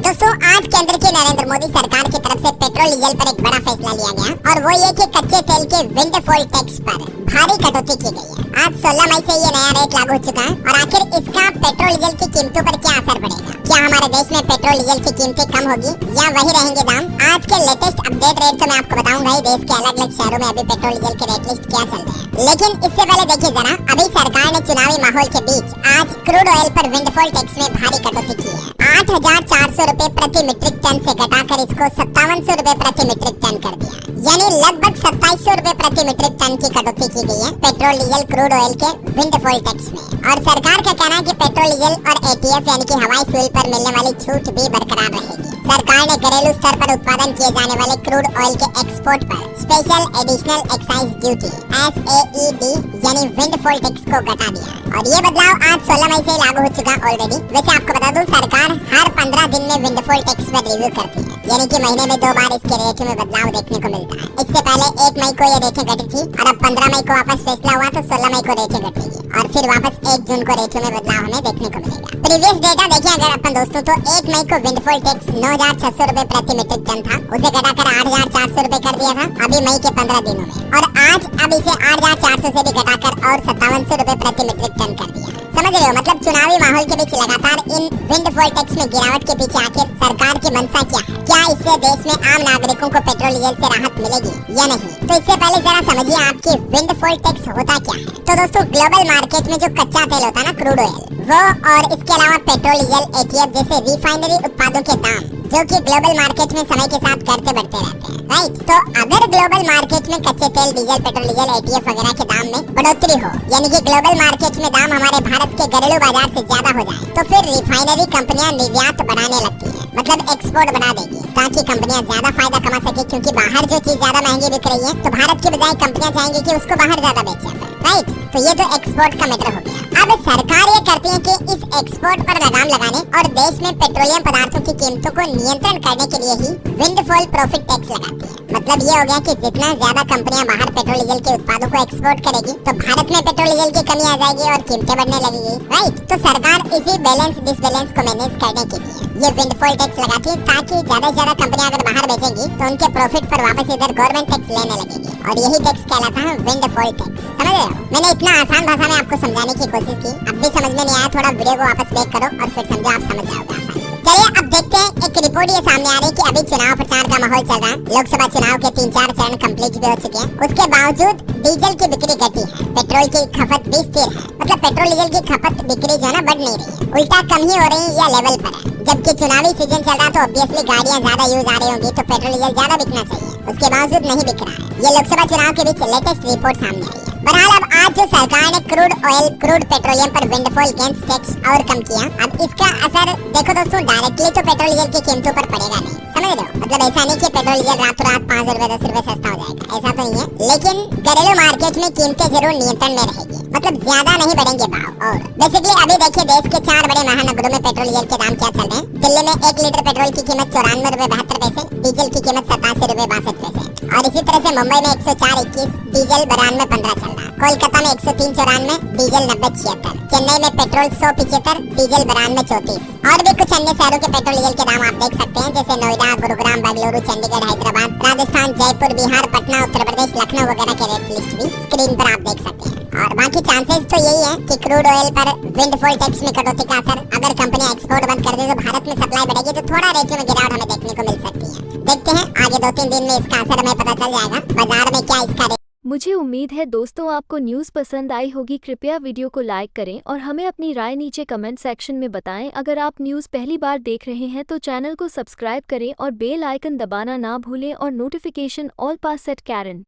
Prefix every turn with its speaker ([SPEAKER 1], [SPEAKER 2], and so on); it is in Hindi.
[SPEAKER 1] दोस्तों, आज केंद्र की नरेंद्र मोदी सरकार की तरफ से पेट्रोल डीजल पर एक बड़ा फैसला लिया गया और वो ये कि कच्चे तेल के विंडफॉल टैक्स पर भारी कटौती की गई है। आज 16 मई से ये नया रेट लागू हो चुका है और आखिर इसका पेट्रोल डीजल की कीमतों पर क्या असर पड़ेगा? क्या हमारे देश में पेट्रोल डीजल की कीमतें कम होगी या वही रहेंगे दाम? आज के लेटेस्ट अपडेट रेट तो मैं आपको बताऊंगा ही। देश के अलग अलग शहरों में अभी पेट्रोल डीजल के रेट लिस्ट क्या चल रहे हैं, लेकिन इससे पहले देखिए जरा, अभी सरकार ने चुनावी माहौल के बीच आज क्रूड ऑयल पर विंडफॉल टैक्स में भारी कटौती की है। 8,400 रुपए प्रति मीट्रिक टन से घटाकर इसको 5700 रुपए प्रति मीट्रिक टन कर दिया, यानी लगभग 2700 रुपए प्रति मीट्रिक टन की कटौती की गई है पेट्रोल डीजल क्रूड ऑयल के विंडफॉल टैक्स में। और सरकार का कहना है कि पेट्रोल डीजल और एटीएफ यानी कि हवाई फ्यूल पर मिलने वाली छूट भी बरकरार रहेगी। सरकार ने घरेलू स्तर पर उत्पादन किए जाने वाले क्रूड ऑयल के एक्सपोर्ट पर special additional excise duty SAED यानी विंडफॉल टैक्स को घटा दिया और ये बदलाव आज 16 मई से लागू हो चुका ऑलरेडी। वैसे आपको बता दूं, सरकार हर 15 दिन में विंडफॉल टैक्स पर रिव्यू करती है, यानी कि महीने में 2 बार इसके रेट में बदलाव देखने को मिलता है। इससे पहले 1 मई को ये रेटें घटी थी और अब 15 मई को वापस फैसला हुआ तो 16 मई को रेटें घटेगी और फिर वापस 1 जून को रेटों में बदलाव हमें देखने को मिलेगा। प्रीवियस डेटा देखिए अगर अपन दोस्तों, तो 1 मई को विंडफॉल टैक्स 9,600 रुपए प्रति मीट्रिक टन था, उसे घटाकर 8,400 रुपए कर दिया था अभी मई के 15 दिनों में, और आज अब इसे 8,400 से भी घटाकर और 5700 रुपए प्रति मीट्रिक टन कर दिया। समझ रहे हो, मतलब चुनावी माहौल के बीच लगातार इन विंडफॉल टैक्स में गिरावट के पीछे आखिर सरकार की मंशा क्या है? क्या इससे देश में आम नागरिकों को पेट्रोल डीजल से राहत मिलेगी या नहीं? तो इससे पहले जरा समझिए आपकी विंडफॉल टैक्स होता क्या है। तो दोस्तों, ग्लोबल मार्केट में जो कच्चा तेल होता है ना, क्रूड ऑयल, वो और इसके अलावा पेट्रोल डीजल, एटीएफ जैसे रिफाइनरी उत्पादों के दाम जो कि ग्लोबल मार्केट में समय के साथ घटते बढ़ते रहते हैं, राइट? तो अगर ग्लोबल मार्केट में कच्चे तेल, डीजल, पेट्रोल डीजल, एटीएफ वगैरह के दाम में बढ़ोतरी हो, यानी कि ग्लोबल मार्केट में दाम हमारे भारत के घरेलू बाजार से ज्यादा हो जाए, तो फिर रिफाइनरी कंपनियां निर्यात बढ़ाने लगती है, मतलब एक्सपोर्ट बढ़ा देगी, ताकि कंपनियां ज्यादा फायदा कमा सके। क्योंकि बाहर जो चीज ज्यादा महंगी बिक रही है तो भारत की बजाय कंपनियां चाहेंगी कि उसको बाहर ज्यादा बेचे, राइट? तो ये तो एक्सपोर्ट का मैटर हो गया। अब सरकार ये करती है कि इस एक्सपोर्ट पर लगाम लगाने और देश में पेट्रोलियम पदार्थों की कीमतों को नियंत्रण करने के लिए ही विंडफॉल प्रॉफिट टैक्स लगाती है। मतलब ये हो गया कि जितना ज्यादा कंपनियां बाहर पेट्रोल डीजल के उत्पादों को एक्सपोर्ट करेगी तो भारत में पेट्रोल डीजल की कमी आ जाएगी और कीमतें बढ़ने लगेगी, राइट? तो सरकार इसी बैलेंस डिसबैलेंस को मैनेज करने के लिए ये विंडफॉल टैक्स लगाती है, ताकि ज्यादा से ज्यादा कंपनियां अगर बाहर बेचेंगी तो उनके प्रॉफिट पर वापस इधर गवर्नमेंट टैक्स लेने लगेगी, और यही टैक्स कहलाता है विंडफॉल टैक्स। समझ रहे हो? मैंने इतना आसान भाषा में आपको समझाने की कोशिश की, अब भी समझ में नहीं आया, थोड़ा वीडियो को वापस बैक करो और फिर समझो, आप समझ जाओगे आसानी से। चलिए अब देखते हैं, एक रिपोर्ट ये सामने आ रही है कि अभी चुनाव प्रचार का माहौल चल रहा है। लोकसभा चुनाव के 3-4 चरण कंप्लीट भी हो चुके हैं, उसके बावजूद डीजल की बिक्री घटी है, पेट्रोल की खपत भी स्थिर है। मतलब पेट्रोल डीजल की खपत बिक्री जो है ना, बढ़ नहीं रही है, उल्टा कम ही हो रही है या लेवल पर है। जबकि चुनावी सीजन चल रहा है तो ऑब्वियसली गाड़ियां ज्यादा यूज आ रही होंगी, तो पेट्रोल डीजल ज्यादा बिकना चाहिए, उसके बावजूद नहीं बिक रहा है। ये लोकसभा चुनाव के बीच लेटेस्ट रिपोर्ट सामने आई है। बहरहाल अब आज जो सरकार ने क्रूड ऑयल, क्रूड पेट्रोलियम पर विंडफॉल गेन्स टैक्स और कम किया, अब इसका असर देखो दोस्तों, डायरेक्टली तो पेट्रोल डीजल की कीमतों पर पड़ेगा नहीं। समझ रहे हो? मतलब ऐसा नहीं कि पेट्रोल डीजल रातों रात 5 रुपए 10 रुपए सस्ता हो जाएगा, ऐसा तो नहीं है। लेकिन घरेलू मार्केट में कीमतें जरूर नियंत्रण में रहेगी, मतलब ज्यादा नहीं बढ़ेंगे भाव। और बेसिकली अभी देखिए, देश के 4 बड़े महानगरों में पेट्रोल डीजल के दाम क्या चल रहे हैं। दिल्ली में 1 लीटर पेट्रोल की कीमत 94 रुपए 72 पैसे, डीजल की कीमत 87 रुपए 62 पैसे, और इसी तरह से मुंबई में 104.21, डीजल 92.15 चल रहा है। कोलकाता में 103.94, डीजल 90.76, चेन्नई में पेट्रोल 100.75, डीजल 92.34। और भी कुछ अन्य शहरों के पेट्रोल डीजल के दाम आप देख सकते हैं, जैसे नोएडा, गुरुग्राम, बेंगलुरु, चंडीगढ़, हैदराबाद, राजस्थान, जयपुर, बिहार, पटना, उत्तर प्रदेश, लखनऊ वगैरह के रेट लिस्ट भी स्क्रीन पर आप देख सकते हैं। और बाकी चांसेस तो यही है कि क्रूड ऑयल पर विंडफॉल टैक्स में कटौती का असर, अगर कंपनी एक्सपोर्ट बंद कर दे तो भारत में सप्लाई बढ़ेगी, तो थोड़ा रेटों में गिरावट हमें देखने को मिल सकती है। देखते हैं आगे 2-3 दिन में इसका असर हमें पता चल जाएगा बाजार में क्या इसका।
[SPEAKER 2] मुझे उम्मीद है दोस्तों आपको न्यूज़ पसंद आई होगी। कृपया वीडियो को लाइक करें और हमें अपनी राय नीचे कमेंट सेक्शन में बताएं। अगर आप न्यूज़ पहली बार देख रहे हैं तो चैनल को सब्सक्राइब करें और बेल आइकन दबाना ना भूलें और नोटिफिकेशन ऑल पर सेट करें।